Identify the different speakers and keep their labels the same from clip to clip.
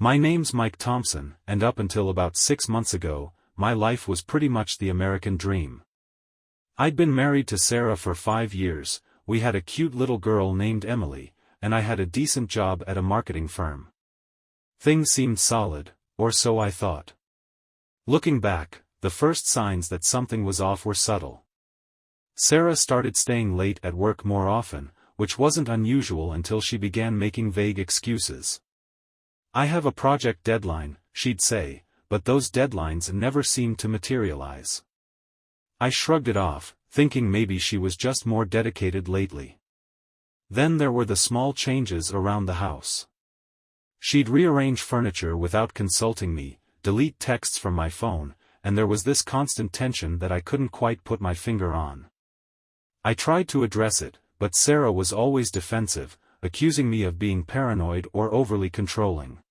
Speaker 1: My name's Mike Thompson, and up until about 6 months ago, my life was pretty much the American dream. I'd been married to Sarah for 5 years, we had a cute little girl named Emily, and I had a decent job at a marketing firm. Things seemed solid, or so I thought. Looking back, the first signs that something was off were subtle. Sarah started staying late at work more often, which wasn't unusual until she began making vague excuses. "I have a project deadline," she'd say, but those deadlines never seemed to materialize. I shrugged it off, thinking maybe she was just more dedicated lately. Then there were the small changes around the house. She'd rearrange furniture without consulting me, delete texts from my phone, and there was this constant tension that I couldn't quite put my finger on. I tried to address it, but Sarah was always defensive, accusing me of being paranoid or overly controlling.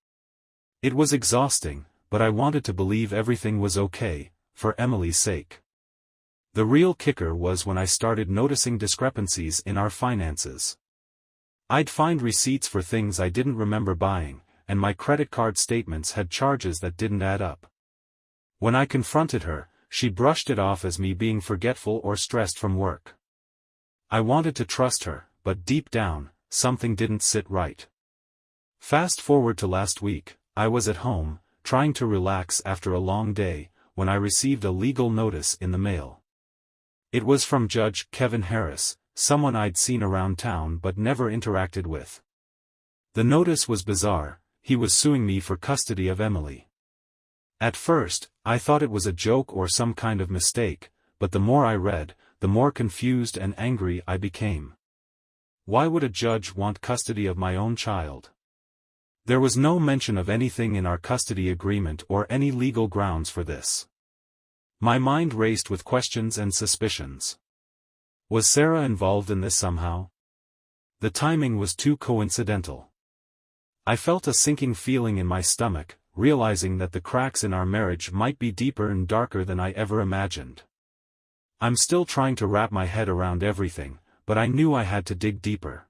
Speaker 1: It was exhausting, but I wanted to believe everything was okay, for Emily's sake. The real kicker was when I started noticing discrepancies in our finances. I'd find receipts for things I didn't remember buying, and my credit card statements had charges that didn't add up. When I confronted her, she brushed it off as me being forgetful or stressed from work. I wanted to trust her, but deep down, something didn't sit right. Fast forward to last week, I was at home, trying to relax after a long day, when I received a legal notice in the mail. It was from Judge Kevin Harris, someone I'd seen around town but never interacted with. The notice was bizarre. He was suing me for custody of Emily. At first, I thought it was a joke or some kind of mistake, but the more I read, the more confused and angry I became. Why would a judge want custody of my own child? There was no mention of anything in our custody agreement or any legal grounds for this. My mind raced with questions and suspicions. Was Sarah involved in this somehow? The timing was too coincidental. I felt a sinking feeling in my stomach, realizing that the cracks in our marriage might be deeper and darker than I ever imagined. I'm still trying to wrap my head around everything, but I knew I had to dig deeper.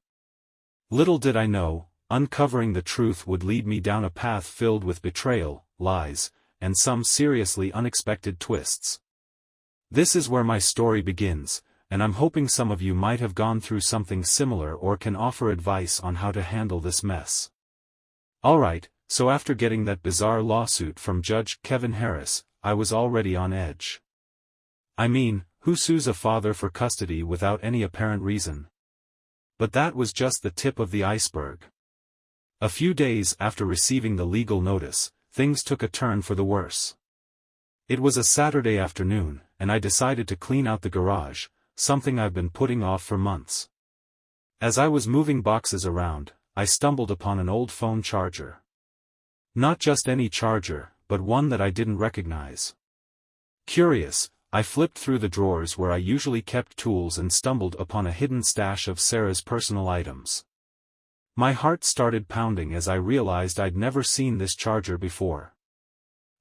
Speaker 1: Little did I know, uncovering the truth would lead me down a path filled with betrayal, lies, and some seriously unexpected twists. This is where my story begins, and I'm hoping some of you might have gone through something similar or can offer advice on how to handle this mess. Alright, so after getting that bizarre lawsuit from Judge Kevin Harris, I was already on edge. I mean, who sues a father for custody without any apparent reason? But that was just the tip of the iceberg. A few days after receiving the legal notice, things took a turn for the worse. It was a Saturday afternoon, and I decided to clean out the garage, something I've been putting off for months. As I was moving boxes around, I stumbled upon an old phone charger. Not just any charger, but one that I didn't recognize. Curious, I flipped through the drawers where I usually kept tools and stumbled upon a hidden stash of Sarah's personal items. My heart started pounding as I realized I'd never seen this charger before.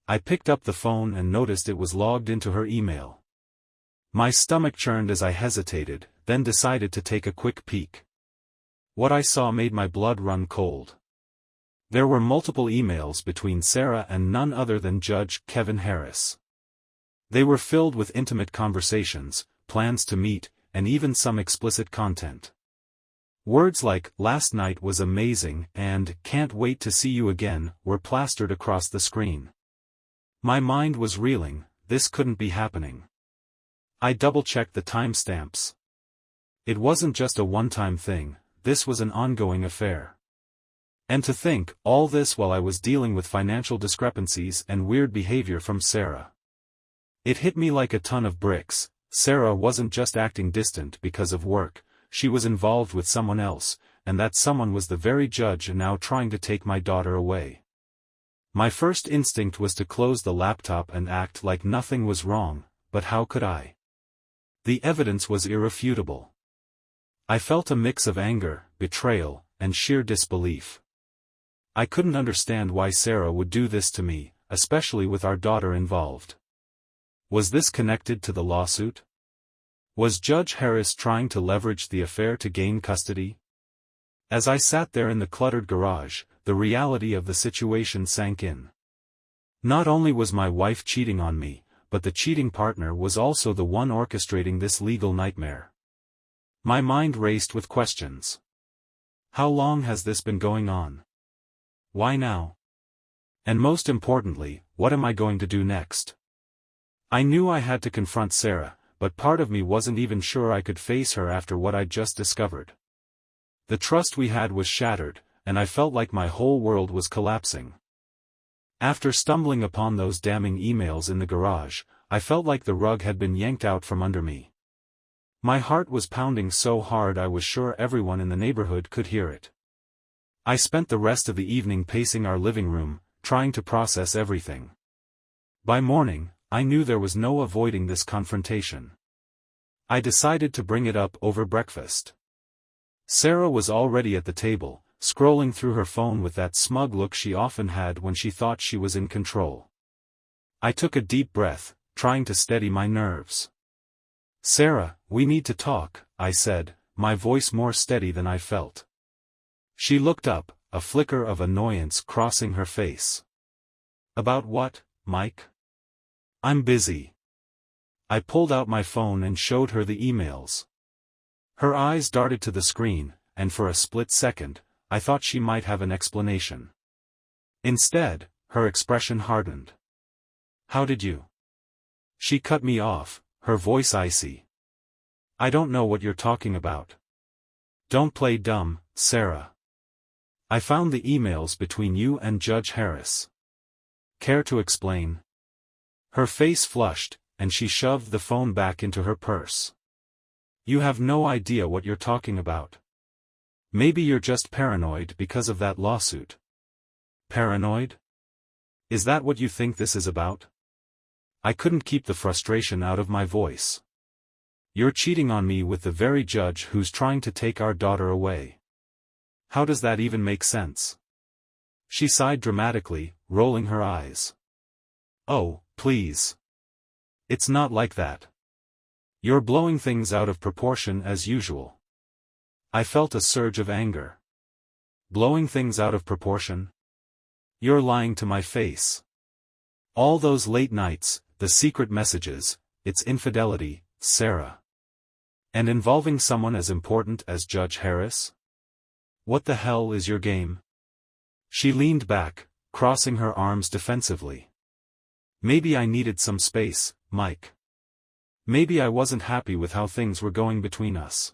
Speaker 1: I picked up the phone and noticed it was logged into her email. My stomach churned as I hesitated, then decided to take a quick peek. What I saw made my blood run cold. There were multiple emails between Sarah and none other than Judge Kevin Harris. They were filled with intimate conversations, plans to meet, and even some explicit content. Words like, "last night was amazing," and "can't wait to see you again," were plastered across the screen. My mind was reeling, this couldn't be happening. I double-checked the timestamps. It wasn't just a one-time thing, this was an ongoing affair. And to think, all this while I was dealing with financial discrepancies and weird behavior from Sarah. It hit me like a ton of bricks. Sarah wasn't just acting distant because of work, she was involved with someone else, and that someone was the very judge now trying to take my daughter away. My first instinct was to close the laptop and act like nothing was wrong, but how could I? The evidence was irrefutable. I felt a mix of anger, betrayal, and sheer disbelief. I couldn't understand why Sarah would do this to me, especially with our daughter involved. Was this connected to the lawsuit? Was Judge Harris trying to leverage the affair to gain custody? As I sat there in the cluttered garage, the reality of the situation sank in. Not only was my wife cheating on me, but the cheating partner was also the one orchestrating this legal nightmare. My mind raced with questions. How long has this been going on? Why now? And most importantly, what am I going to do next? I knew I had to confront Sarah, but part of me wasn't even sure I could face her after what I'd just discovered. The trust we had was shattered, and I felt like my whole world was collapsing. After stumbling upon those damning emails in the garage, I felt like the rug had been yanked out from under me. My heart was pounding so hard I was sure everyone in the neighborhood could hear it. I spent the rest of the evening pacing our living room, trying to process everything. By morning, I knew there was no avoiding this confrontation. I decided to bring it up over breakfast. Sarah was already at the table, scrolling through her phone with that smug look she often had when she thought she was in control. I took a deep breath, trying to steady my nerves. "Sarah, we need to talk," I said, my voice more steady than I felt. She looked up, a flicker of annoyance crossing her face. "About what, Mike?" "I'm busy." I pulled out my phone and showed her the emails. Her eyes darted to the screen, and for a split second, I thought she might have an explanation. Instead, her expression hardened. "How did you?" She cut me off, her voice icy. "I don't know what you're talking about." "Don't play dumb, Sarah. I found the emails between you and Judge Harris. Care to explain?" Her face flushed, and she shoved the phone back into her purse. "You have no idea what you're talking about. Maybe you're just paranoid because of that lawsuit." "Paranoid? Is that what you think this is about?" I couldn't keep the frustration out of my voice. "You're cheating on me with the very judge who's trying to take our daughter away. How does that even make sense?" She sighed dramatically, rolling her eyes. "Oh, please. It's not like that. You're blowing things out of proportion as usual." I felt a surge of anger. "Blowing things out of proportion? You're lying to my face. All those late nights, the secret messages, it's infidelity, Sarah. And involving someone as important as Judge Harris? What the hell is your game?" She leaned back, crossing her arms defensively. "Maybe I needed some space, Mike. Maybe I wasn't happy with how things were going between us."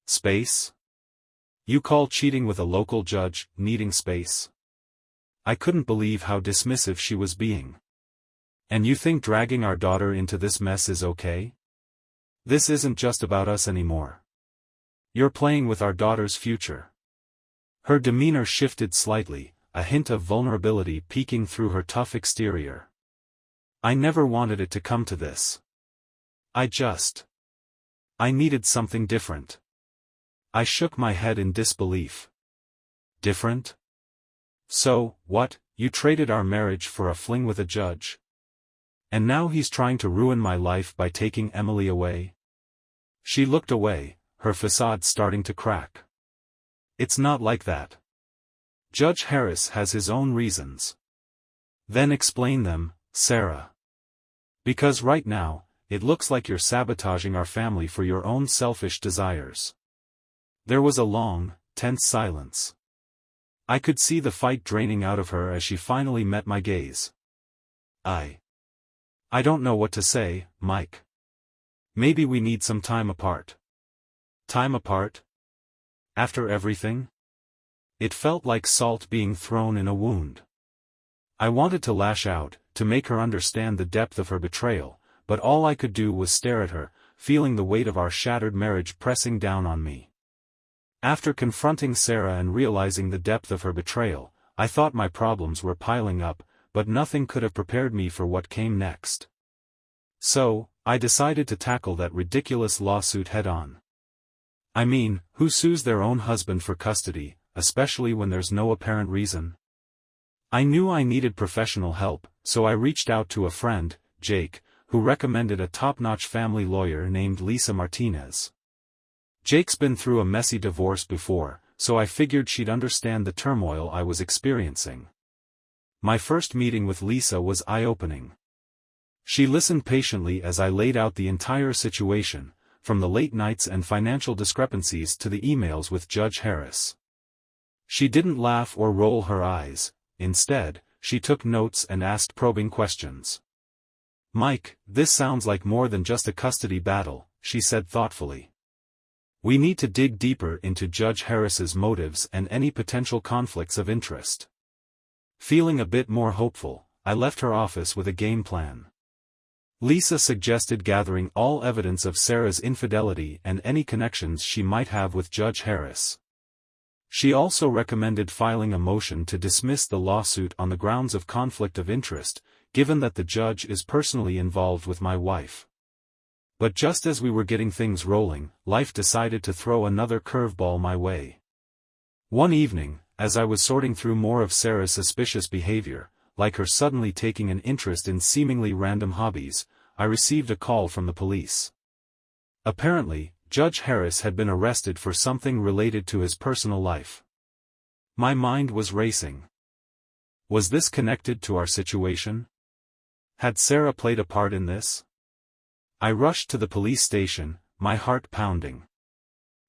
Speaker 1: "Space? You call cheating with a local judge needing space?" I couldn't believe how dismissive she was being. "And you think dragging our daughter into this mess is okay? This isn't just about us anymore. You're playing with our daughter's future." Her demeanor shifted slightly, a hint of vulnerability peeking through her tough exterior. "I never wanted it to come to this. I needed something different." I shook my head in disbelief. "Different? So, what, you traded our marriage for a fling with a judge? And now he's trying to ruin my life by taking Emily away?" She looked away, her facade starting to crack. "It's not like that. Judge Harris has his own reasons." "Then explain them, Sarah. Because right now, it looks like you're sabotaging our family for your own selfish desires." There was a long, tense silence. I could see the fight draining out of her as she finally met my gaze. I don't know what to say, Mike. Maybe we need some time apart." "Time apart? After everything?" It felt like salt being thrown in a wound. I wanted to lash out, to make her understand the depth of her betrayal, but all I could do was stare at her, feeling the weight of our shattered marriage pressing down on me. After confronting Sarah and realizing the depth of her betrayal, I thought my problems were piling up, but nothing could have prepared me for what came next. So, I decided to tackle that ridiculous lawsuit head-on. I mean, who sues their own husband for custody, especially when there's no apparent reason? I knew I needed professional help, so I reached out to a friend, Jake, who recommended a top-notch family lawyer named Lisa Martinez. Jake's been through a messy divorce before, so I figured she'd understand the turmoil I was experiencing. My first meeting with Lisa was eye-opening. She listened patiently as I laid out the entire situation, from the late nights and financial discrepancies to the emails with Judge Harris. She didn't laugh or roll her eyes. Instead, she took notes and asked probing questions. "Mike, this sounds like more than just a custody battle," she said thoughtfully. "We need to dig deeper into Judge Harris's motives and any potential conflicts of interest." Feeling a bit more hopeful, I left her office with a game plan. Lisa suggested gathering all evidence of Sarah's infidelity and any connections she might have with Judge Harris. She also recommended filing a motion to dismiss the lawsuit on the grounds of conflict of interest, given that the judge is personally involved with my wife. But just as we were getting things rolling, life decided to throw another curveball my way. One evening, as I was sorting through more of Sarah's suspicious behavior, like her suddenly taking an interest in seemingly random hobbies, I received a call from the police. Apparently, Judge Harris had been arrested for something related to his personal life. My mind was racing. Was this connected to our situation? Had Sarah played a part in this? I rushed to the police station, my heart pounding.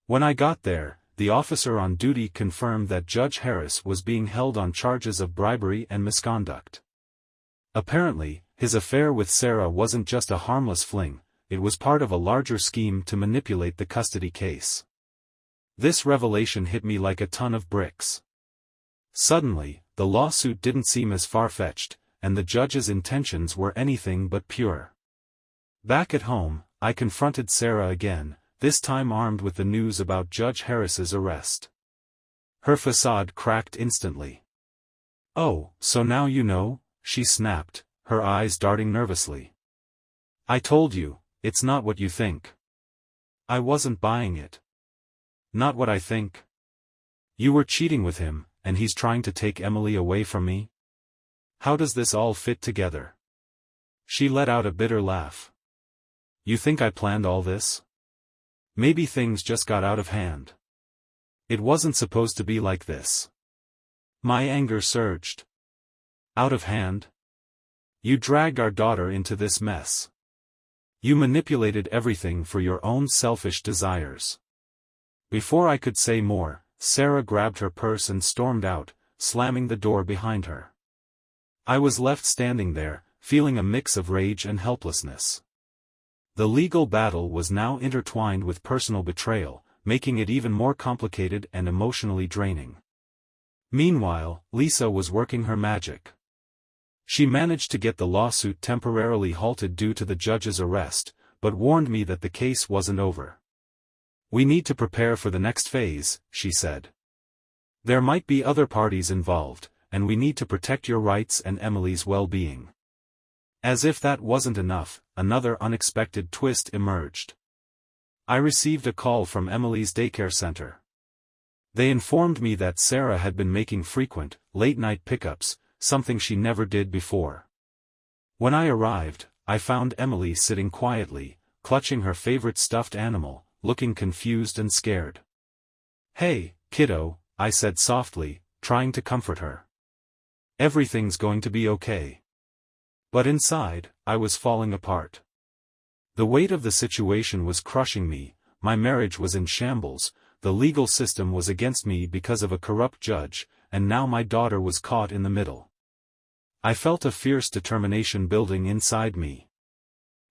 Speaker 1: When I got there, the officer on duty confirmed that Judge Harris was being held on charges of bribery and misconduct. Apparently, his affair with Sarah wasn't just a harmless fling, it was part of a larger scheme to manipulate the custody case. This revelation hit me like a ton of bricks. Suddenly, the lawsuit didn't seem as far-fetched, and the judge's intentions were anything but pure. Back at home, I confronted Sarah again, this time armed with the news about Judge Harris's arrest. Her facade cracked instantly. "Oh, so now you know?" she snapped, her eyes darting nervously. "I told you, it's not what you think." I wasn't buying it. "Not what I think? You were cheating with him, and he's trying to take Emily away from me? How does this all fit together?" She let out a bitter laugh. "You think I planned all this? Maybe things just got out of hand. It wasn't supposed to be like this." My anger surged. "Out of hand? You dragged our daughter into this mess. You manipulated everything for your own selfish desires." Before I could say more, Sarah grabbed her purse and stormed out, slamming the door behind her. I was left standing there, feeling a mix of rage and helplessness. The legal battle was now intertwined with personal betrayal, making it even more complicated and emotionally draining. Meanwhile, Lisa was working her magic. She managed to get the lawsuit temporarily halted due to the judge's arrest, but warned me that the case wasn't over. "We need to prepare for the next phase," she said. "There might be other parties involved, and we need to protect your rights and Emily's well-being." As if that wasn't enough, another unexpected twist emerged. I received a call from Emily's daycare center. They informed me that Sarah had been making frequent, late-night pickups, something she never did before. When I arrived, I found Emily sitting quietly, clutching her favorite stuffed animal, looking confused and scared. "Hey, kiddo," I said softly, trying to comfort her. "Everything's going to be okay." But inside, I was falling apart. The weight of the situation was crushing me, my marriage was in shambles, the legal system was against me because of a corrupt judge, and now my daughter was caught in the middle. I felt a fierce determination building inside me.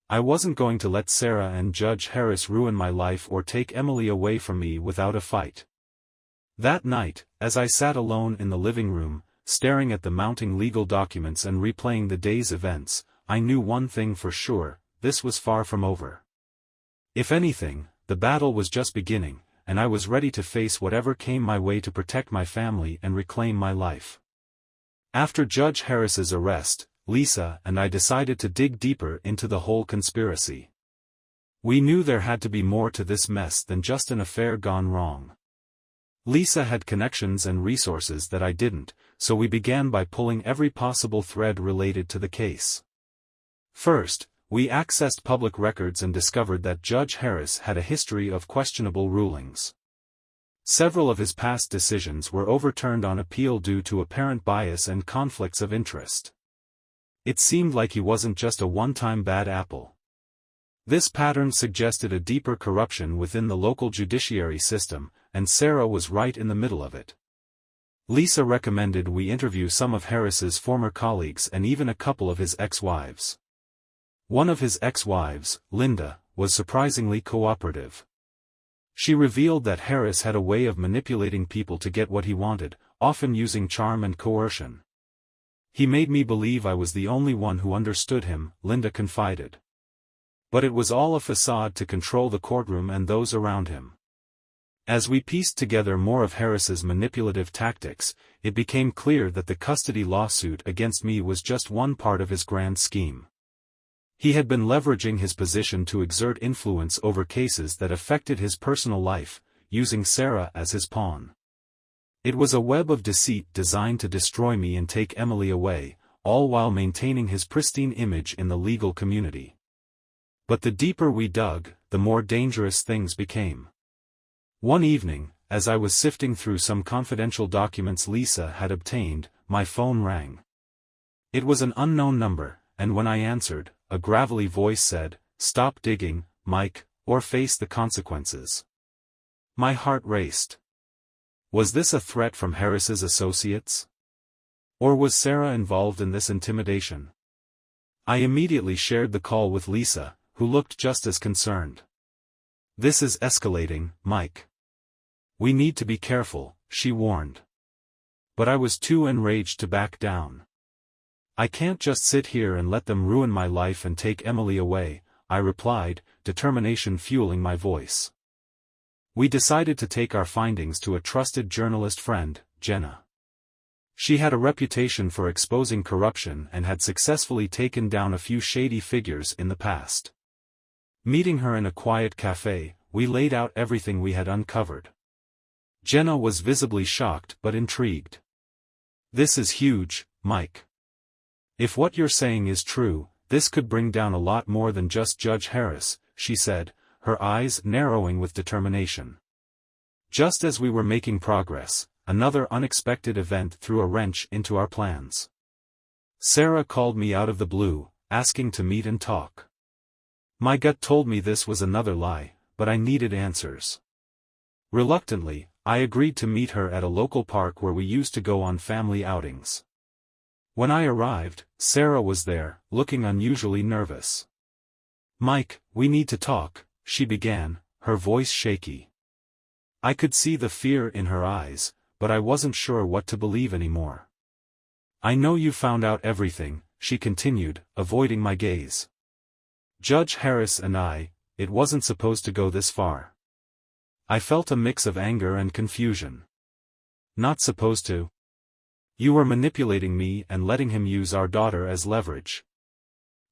Speaker 1: I wasn't going to let Sarah and Judge Harris ruin my life or take Emily away from me without a fight. That night, as I sat alone in the living room, staring at the mounting legal documents and replaying the day's events, I knew one thing for sure: this was far from over. If anything, the battle was just beginning, and I was ready to face whatever came my way to protect my family and reclaim my life. After Judge Harris's arrest, Lisa and I decided to dig deeper into the whole conspiracy. We knew there had to be more to this mess than just an affair gone wrong. Lisa had connections and resources that I didn't, so we began by pulling every possible thread related to the case. First, we accessed public records and discovered that Judge Harris had a history of questionable rulings. Several of his past decisions were overturned on appeal due to apparent bias and conflicts of interest. It seemed like he wasn't just a one-time bad apple. This pattern suggested a deeper corruption within the local judiciary system, and Sarah was right in the middle of it. Lisa recommended we interview some of Harris's former colleagues and even a couple of his ex-wives. One of his ex-wives, Linda, was surprisingly cooperative. She revealed that Harris had a way of manipulating people to get what he wanted, often using charm and coercion. "He made me believe I was the only one who understood him," Linda confided. But it was all a facade to control the courtroom and those around him. As we pieced together more of Harris's manipulative tactics, it became clear that the custody lawsuit against me was just one part of his grand scheme. He had been leveraging his position to exert influence over cases that affected his personal life, using Sarah as his pawn. It was a web of deceit designed to destroy me and take Emily away, all while maintaining his pristine image in the legal community. But the deeper we dug, the more dangerous things became. One evening, as I was sifting through some confidential documents Lisa had obtained, my phone rang. It was an unknown number, and when I answered, a gravelly voice said, "Stop digging, Mike, or face the consequences." My heart raced. Was this a threat from Harris's associates? Or was Sarah involved in this intimidation? I immediately shared the call with Lisa, who looked just as concerned. "This is escalating, Mike. We need to be careful," she warned. But I was too enraged to back down. "I can't just sit here and let them ruin my life and take Emily away," I replied, determination fueling my voice. We decided to take our findings to a trusted journalist friend, Jenna. She had a reputation for exposing corruption and had successfully taken down a few shady figures in the past. Meeting her in a quiet cafe, we laid out everything we had uncovered. Jenna was visibly shocked but intrigued. "This is huge, Mike. If what you're saying is true, this could bring down a lot more than just Judge Harris," she said, her eyes narrowing with determination. Just as we were making progress, another unexpected event threw a wrench into our plans. Sarah called me out of the blue, asking to meet and talk. My gut told me this was another lie, but I needed answers. Reluctantly, I agreed to meet her at a local park where we used to go on family outings. When I arrived, Sarah was there, looking unusually nervous. "Mike, we need to talk," she began, her voice shaky. I could see the fear in her eyes, but I wasn't sure what to believe anymore. "I know you found out everything," she continued, avoiding my gaze. "Judge Harris and it wasn't supposed to go this far." I felt a mix of anger and confusion. "Not supposed to? You were manipulating me and letting him use our daughter as leverage.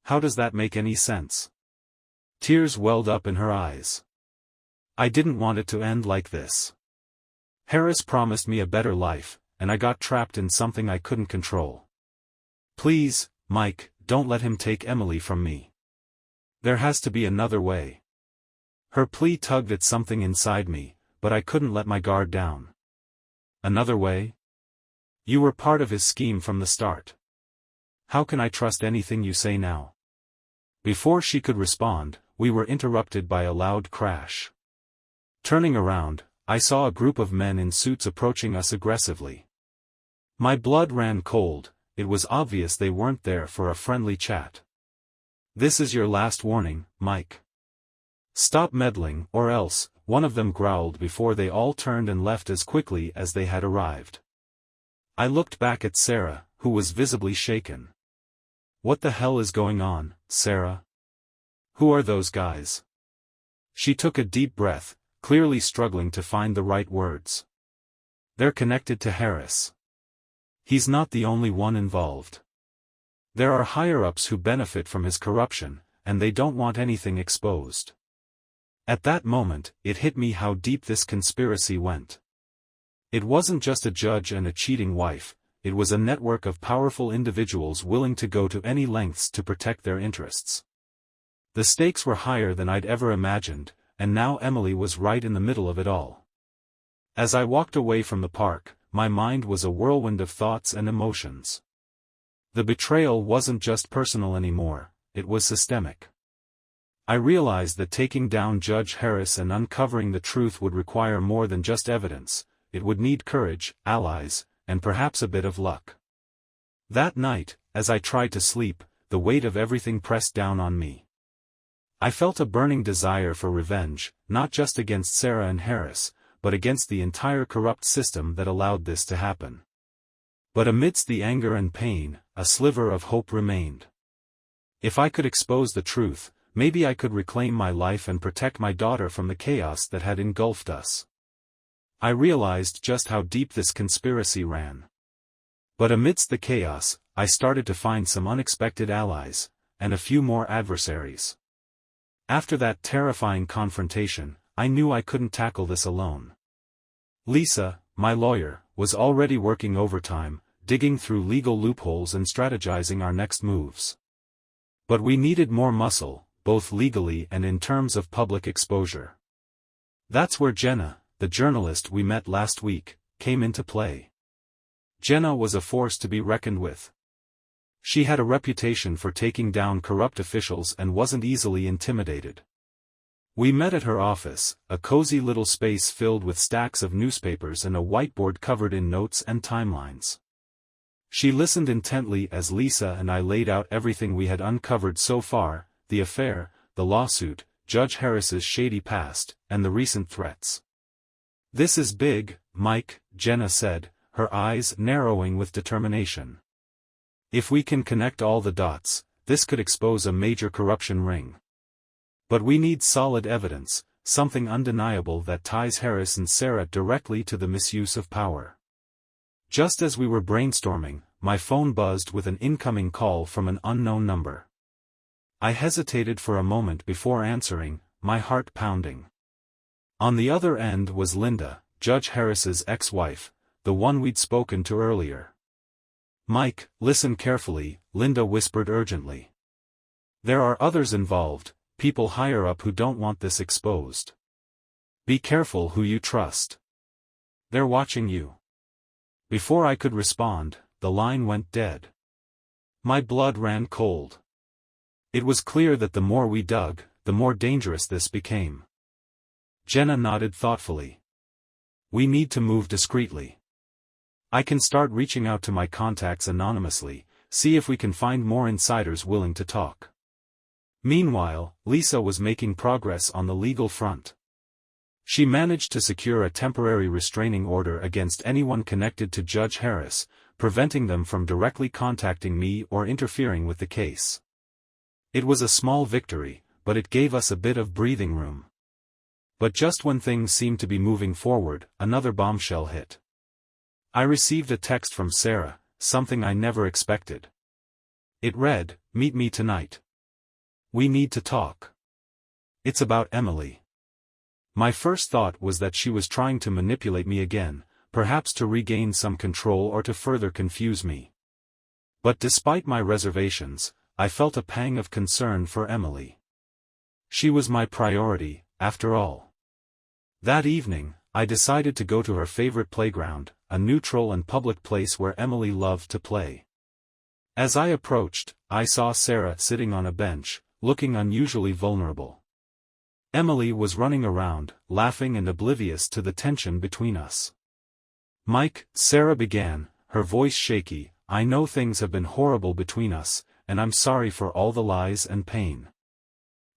Speaker 1: How does that make any sense?" Tears welled up in her eyes. "I didn't want it to end like this. Harris promised me a better life, and I got trapped in something I couldn't control. Please, Mike, don't let him take Emily from me. There has to be another way." Her plea tugged at something inside me, but I couldn't let my guard down. "Another way? You were part of his scheme from the start. How can I trust anything you say now?" Before she could respond, we were interrupted by a loud crash. Turning around, I saw a group of men in suits approaching us aggressively. My blood ran cold. It was obvious they weren't there for a friendly chat. "This is your last warning, Mike. Stop meddling or else," one of them growled before they all turned and left as quickly as they had arrived. I looked back at Sarah, who was visibly shaken. "What the hell is going on, Sarah? Who are those guys?" She took a deep breath, clearly struggling to find the right words. "They're connected to Harris. He's not the only one involved. There are higher-ups who benefit from his corruption, and they don't want anything exposed." At that moment, it hit me how deep this conspiracy went. It wasn't just a judge and a cheating wife, it was a network of powerful individuals willing to go to any lengths to protect their interests. The stakes were higher than I'd ever imagined, and now Emily was right in the middle of it all. As I walked away from the park, my mind was a whirlwind of thoughts and emotions. The betrayal wasn't just personal anymore, it was systemic. I realized that taking down Judge Harris and uncovering the truth would require more than just evidence. It would need courage, allies, and perhaps a bit of luck. That night, as I tried to sleep, the weight of everything pressed down on me. I felt a burning desire for revenge, not just against Sarah and Harris, but against the entire corrupt system that allowed this to happen. But amidst the anger and pain, a sliver of hope remained. If I could expose the truth, maybe I could reclaim my life and protect my daughter from the chaos that had engulfed us. I realized just how deep this conspiracy ran. But amidst the chaos, I started to find some unexpected allies, and a few more adversaries. After that terrifying confrontation, I knew I couldn't tackle this alone. Lisa, my lawyer, was already working overtime, digging through legal loopholes and strategizing our next moves. But we needed more muscle, both legally and in terms of public exposure. That's where Jenna, the journalist we met last week, came into play. Jenna was a force to be reckoned with. She had a reputation for taking down corrupt officials and wasn't easily intimidated. We met at her office, a cozy little space filled with stacks of newspapers and a whiteboard covered in notes and timelines. She listened intently as Lisa and I laid out everything we had uncovered so far: the affair, the lawsuit, Judge Harris's shady past, and the recent threats. "This is big, Mike," Jenna said, her eyes narrowing with determination. "If we can connect all the dots, this could expose a major corruption ring. But we need solid evidence, something undeniable that ties Harris and Sarah directly to the misuse of power." Just as we were brainstorming, my phone buzzed with an incoming call from an unknown number. I hesitated for a moment before answering, my heart pounding. On the other end was Linda, Judge Harris's ex-wife, the one we'd spoken to earlier. "Mike, listen carefully," Linda whispered urgently. "There are others involved, people higher up who don't want this exposed. Be careful who you trust. They're watching you." Before I could respond, the line went dead. My blood ran cold. It was clear that the more we dug, the more dangerous this became. Jenna nodded thoughtfully. "We need to move discreetly. I can start reaching out to my contacts anonymously, see if we can find more insiders willing to talk." Meanwhile, Lisa was making progress on the legal front. She managed to secure a temporary restraining order against anyone connected to Judge Harris, preventing them from directly contacting me or interfering with the case. It was a small victory, but it gave us a bit of breathing room. But just when things seemed to be moving forward, another bombshell hit. I received a text from Sarah, something I never expected. It read, "Meet me tonight. We need to talk. It's about Emily." My first thought was that she was trying to manipulate me again, perhaps to regain some control or to further confuse me. But despite my reservations, I felt a pang of concern for Emily. She was my priority, after all. That evening, I decided to go to her favorite playground, a neutral and public place where Emily loved to play. As I approached, I saw Sarah sitting on a bench, looking unusually vulnerable. Emily was running around, laughing and oblivious to the tension between us. "Mike," Sarah began, her voice shaky, "I know things have been horrible between us, and I'm sorry for all the lies and pain.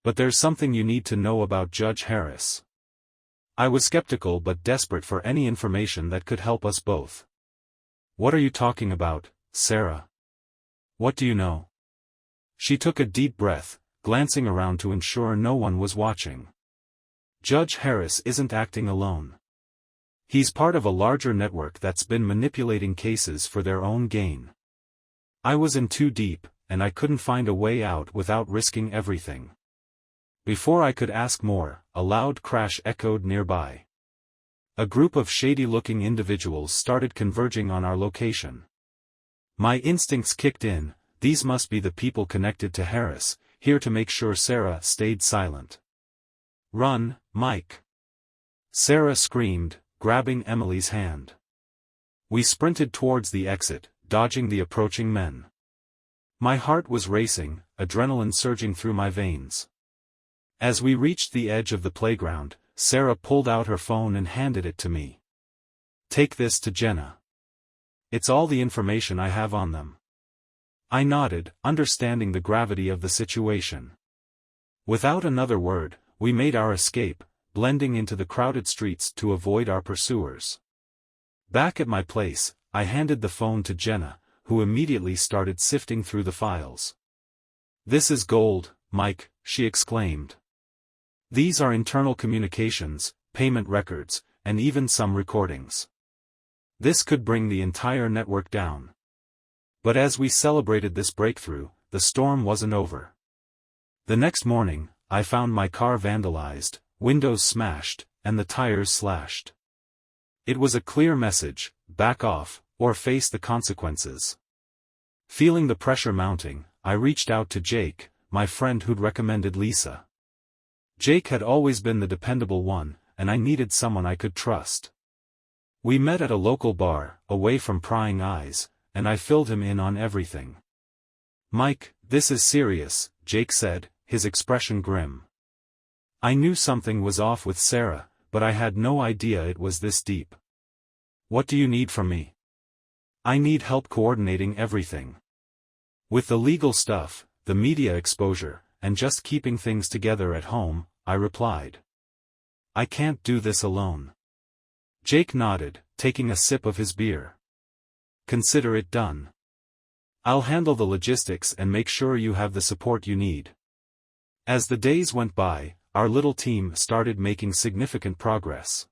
Speaker 1: But there's something you need to know about Judge Harris." I was skeptical but desperate for any information that could help us both. "What are you talking about, Sarah? What do you know?" She took a deep breath, glancing around to ensure no one was watching. "Judge Harris isn't acting alone. He's part of a larger network that's been manipulating cases for their own gain. I was in too deep, and I couldn't find a way out without risking everything." Before I could ask more, a loud crash echoed nearby. A group of shady-looking individuals started converging on our location. My instincts kicked in, these must be the people connected to Harris, here to make sure Sarah stayed silent. "Run, Mike!" Sarah screamed, grabbing Emily's hand. We sprinted towards the exit, dodging the approaching men. My heart was racing, adrenaline surging through my veins. As we reached the edge of the playground, Sarah pulled out her phone and handed it to me. "Take this to Jenna. It's all the information I have on them." I nodded, understanding the gravity of the situation. Without another word, we made our escape, blending into the crowded streets to avoid our pursuers. Back at my place, I handed the phone to Jenna, who immediately started sifting through the files. "This is gold, Mike," she exclaimed. "These are internal communications, payment records, and even some recordings. This could bring the entire network down." But as we celebrated this breakthrough, the storm wasn't over. The next morning, I found my car vandalized, windows smashed, and the tires slashed. It was a clear message: back off, or face the consequences. Feeling the pressure mounting, I reached out to Jake, my friend who'd recommended Lisa. Jake had always been the dependable one, and I needed someone I could trust. We met at a local bar, away from prying eyes, and I filled him in on everything. "Mike, this is serious," Jake said, his expression grim. I knew something was off with Sarah, but I had no idea it was this deep. "What do you need from me?" "I need help coordinating everything. With the legal stuff, the media exposure, and just keeping things together at home," I replied. "I can't do this alone." Jake nodded, taking a sip of his beer. "Consider it done. I'll handle the logistics and make sure you have the support you need." As the days went by, our little team started making significant progress.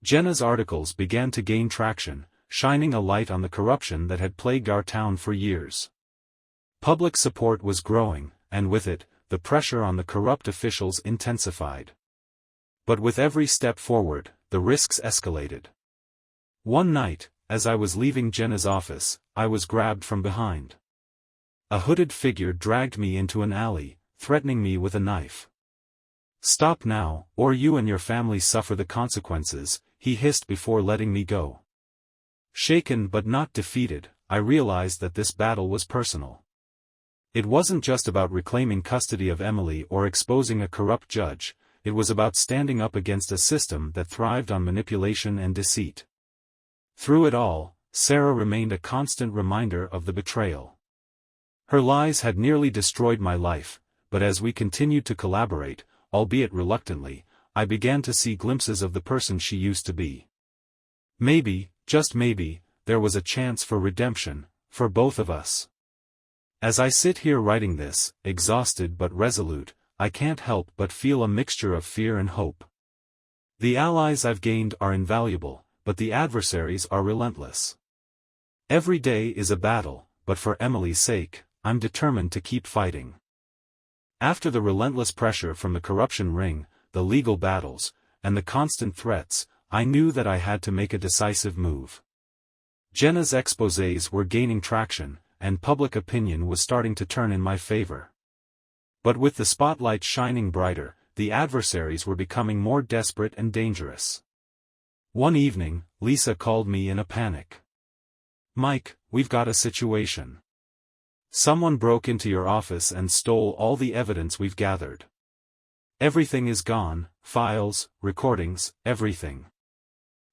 Speaker 1: Jenna's articles began to gain traction, shining a light on the corruption that had plagued our town for years. Public support was growing, and with it, the pressure on the corrupt officials intensified. But with every step forward, the risks escalated. One night, as I was leaving Jenna's office, I was grabbed from behind. A hooded figure dragged me into an alley, threatening me with a knife. "Stop now, or you and your family suffer the consequences," he hissed before letting me go. Shaken but not defeated, I realized that this battle was personal. It wasn't just about reclaiming custody of Emily or exposing a corrupt judge, it was about standing up against a system that thrived on manipulation and deceit. Through it all, Sarah remained a constant reminder of the betrayal. Her lies had nearly destroyed my life, but as we continued to collaborate, albeit reluctantly, I began to see glimpses of the person she used to be. Maybe, just maybe, there was a chance for redemption, for both of us. As I sit here writing this, exhausted but resolute, I can't help but feel a mixture of fear and hope. The allies I've gained are invaluable, but the adversaries are relentless. Every day is a battle, but for Emily's sake, I'm determined to keep fighting. After the relentless pressure from the corruption ring, the legal battles, and the constant threats, I knew that I had to make a decisive move. Jenna's exposés were gaining traction, and public opinion was starting to turn in my favor. But with the spotlight shining brighter, the adversaries were becoming more desperate and dangerous. One evening, Lisa called me in a panic. "Mike, we've got a situation. Someone broke into your office and stole all the evidence we've gathered. Everything is gone, files, recordings, everything."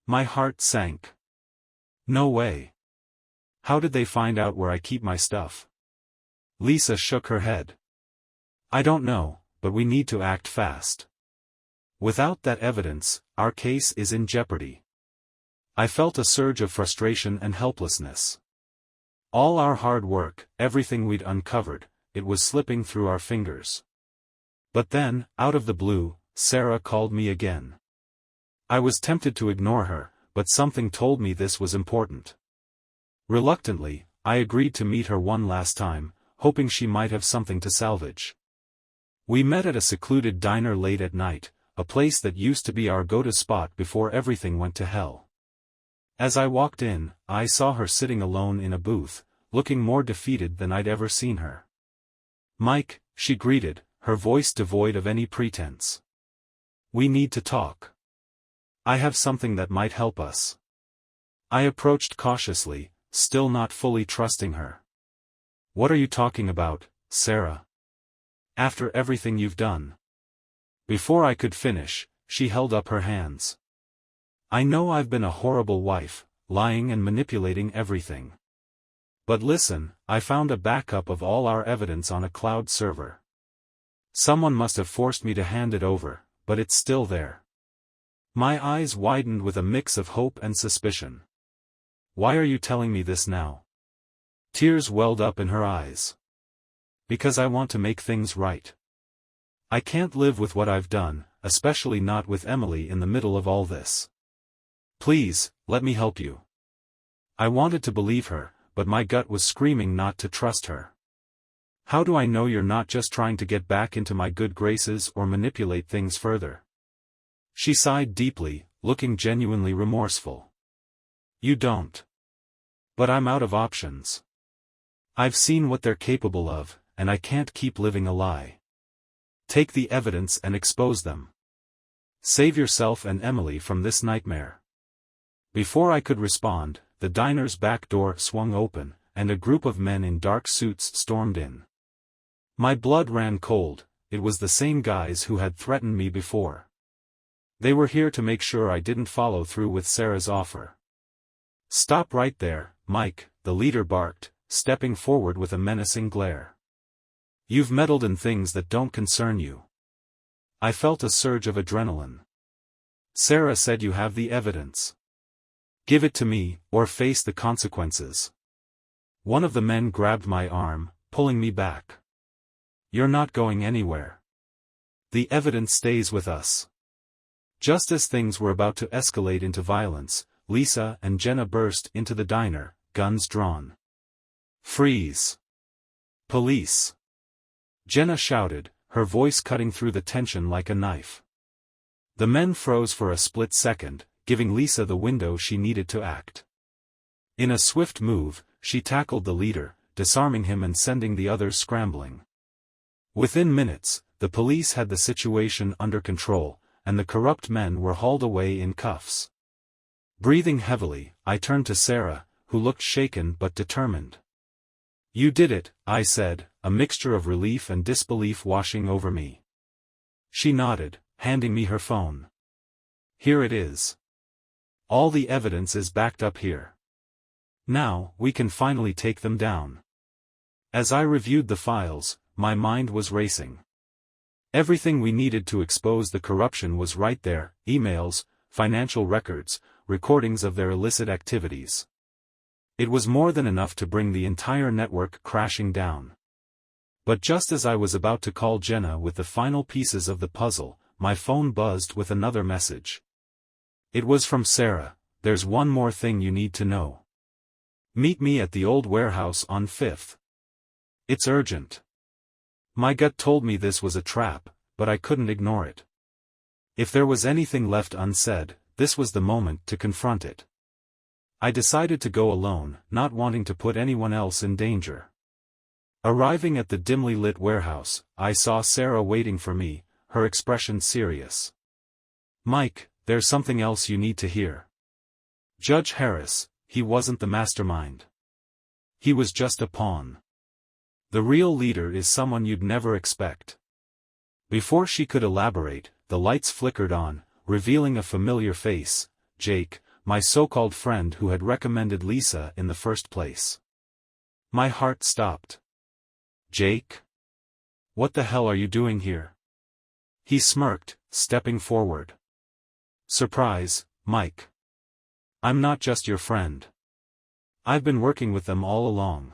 Speaker 1: My heart sank. "No way. How did they find out where I keep my stuff?" Lisa shook her head. "I don't know, but we need to act fast. Without that evidence, our case is in jeopardy." I felt a surge of frustration and helplessness. All our hard work, everything we'd uncovered, it was slipping through our fingers. But then, out of the blue, Sarah called me again. I was tempted to ignore her, but something told me this was important. Reluctantly, I agreed to meet her one last time, hoping she might have something to salvage. We met at a secluded diner late at night, a place that used to be our go-to spot before everything went to hell. As I walked in, I saw her sitting alone in a booth, looking more defeated than I'd ever seen her. "Mike," she greeted, her voice devoid of any pretense. "We need to talk." I have something that might help us. I approached cautiously, still not fully trusting her. What are you talking about, Sarah? After everything you've done. Before I could finish, she held up her hands. I know I've been a horrible wife, lying and manipulating everything. But listen, I found a backup of all our evidence on a cloud server. Someone must have forced me to hand it over, but it's still there. My eyes widened with a mix of hope and suspicion. Why are you telling me this now? Tears welled up in her eyes. Because I want to make things right. I can't live with what I've done, especially not with Emily in the middle of all this. Please, let me help you. I wanted to believe her, but my gut was screaming not to trust her. How do I know you're not just trying to get back into my good graces or manipulate things further? She sighed deeply, looking genuinely remorseful. You don't. But I'm out of options. I've seen what they're capable of, and I can't keep living a lie. Take the evidence and expose them. Save yourself and Emily from this nightmare. Before I could respond, the diner's back door swung open, and a group of men in dark suits stormed in. My blood ran cold. It was the same guys who had threatened me before. They were here to make sure I didn't follow through with Sarah's offer. Stop right there, Mike, the leader barked, stepping forward with a menacing glare. You've meddled in things that don't concern you. I felt a surge of adrenaline. Sarah said you have the evidence. Give it to me, or face the consequences. One of the men grabbed my arm, pulling me back. You're not going anywhere. The evidence stays with us. Just as things were about to escalate into violence, Lisa and Jenna burst into the diner, guns drawn. Freeze! Police! Jenna shouted, her voice cutting through the tension like a knife. The men froze for a split second, giving Lisa the window she needed to act. In a swift move, she tackled the leader, disarming him and sending the others scrambling. Within minutes, the police had the situation under control, and the corrupt men were hauled away in cuffs. Breathing heavily, I turned to Sarah, who looked shaken but determined. You did it, I said, a mixture of relief and disbelief washing over me. She nodded, handing me her phone. Here it is. All the evidence is backed up here. Now, we can finally take them down. As I reviewed the files, my mind was racing. Everything we needed to expose the corruption was right there: emails, financial records, recordings of their illicit activities. It was more than enough to bring the entire network crashing down. But just as I was about to call Jenna with the final pieces of the puzzle, my phone buzzed with another message. It was from Sarah. There's one more thing you need to know. Meet me at the old warehouse on 5th. It's urgent. My gut told me this was a trap, but I couldn't ignore it. If there was anything left unsaid, this was the moment to confront it. I decided to go alone, not wanting to put anyone else in danger. Arriving at the dimly lit warehouse, I saw Sarah waiting for me, her expression serious. Mike, there's something else you need to hear. Judge Harris, he wasn't the mastermind. He was just a pawn. The real leader is someone you'd never expect. Before she could elaborate, the lights flickered on, revealing a familiar face: Jake, my so-called friend who had recommended Lisa in the first place. My heart stopped. Jake? What the hell are you doing here? He smirked, stepping forward. Surprise, Mike. I'm not just your friend. I've been working with them all along.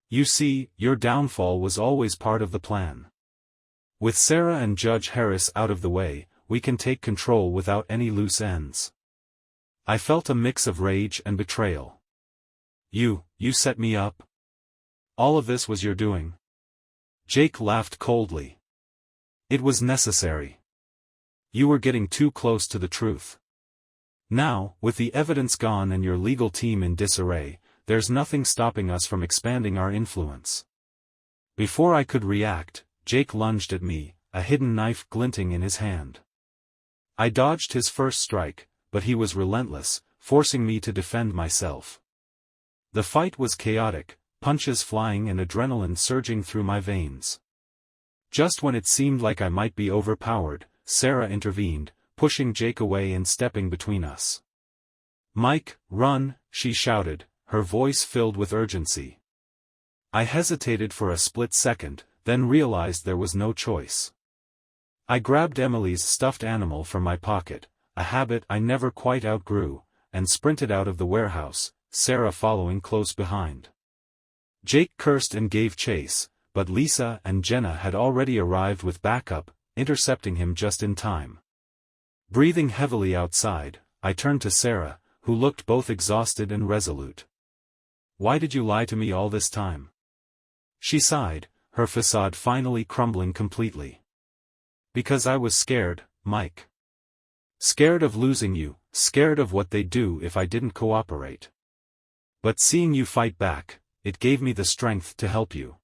Speaker 1: You see, your downfall was always part of the plan. With Sarah and Judge Harris out of the way, we can take control without any loose ends. I felt a mix of rage and betrayal. You set me up? All of this was your doing? Jake laughed coldly. It was necessary. You were getting too close to the truth. Now, with the evidence gone and your legal team in disarray, there's nothing stopping us from expanding our influence. Before I could react, Jake lunged at me, a hidden knife glinting in his hand. I dodged his first strike, but he was relentless, forcing me to defend myself. The fight was chaotic, punches flying and adrenaline surging through my veins. Just when it seemed like I might be overpowered, Sarah intervened, pushing Jake away and stepping between us. "Mike, run," she shouted, her voice filled with urgency. I hesitated for a split second, then realized there was no choice. I grabbed Emily's stuffed animal from my pocket, a habit I never quite outgrew, and sprinted out of the warehouse, Sarah following close behind. Jake cursed and gave chase, but Lisa and Jenna had already arrived with backup, intercepting him just in time. Breathing heavily outside, I turned to Sarah, who looked both exhausted and resolute. "Why did you lie to me all this time?" She sighed, her facade finally crumbling completely. "Because I was scared, Mike. Scared of losing you, scared of what they'd do if I didn't cooperate. But seeing you fight back, it gave me the strength to help you."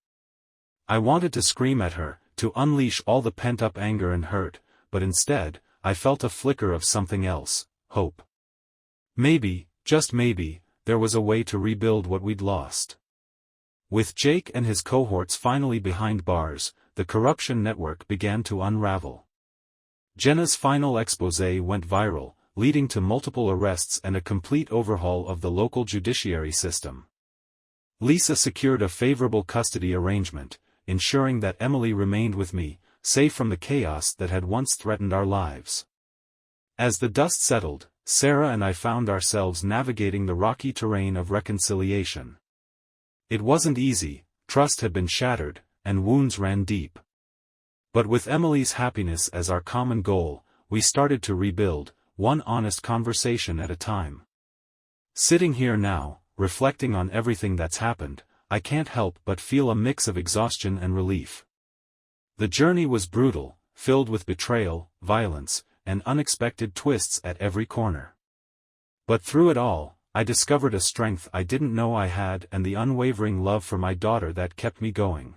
Speaker 1: I wanted to scream at her, to unleash all the pent-up anger and hurt, but instead, I felt a flicker of something else, hope. Maybe, just maybe, there was a way to rebuild what we'd lost. With Jake and his cohorts finally behind bars, the corruption network began to unravel. Jenna's final exposé went viral, leading to multiple arrests and a complete overhaul of the local judiciary system. Lisa secured a favorable custody arrangement, ensuring that Emily remained with me, safe from the chaos that had once threatened our lives. As the dust settled, Sarah and I found ourselves navigating the rocky terrain of reconciliation. It wasn't easy, trust had been shattered, and wounds ran deep. But with Emily's happiness as our common goal, we started to rebuild, one honest conversation at a time. Sitting here now, reflecting on everything that's happened, I can't help but feel a mix of exhaustion and relief. The journey was brutal, filled with betrayal, violence, and unexpected twists at every corner. But through it all, I discovered a strength I didn't know I had and the unwavering love for my daughter that kept me going.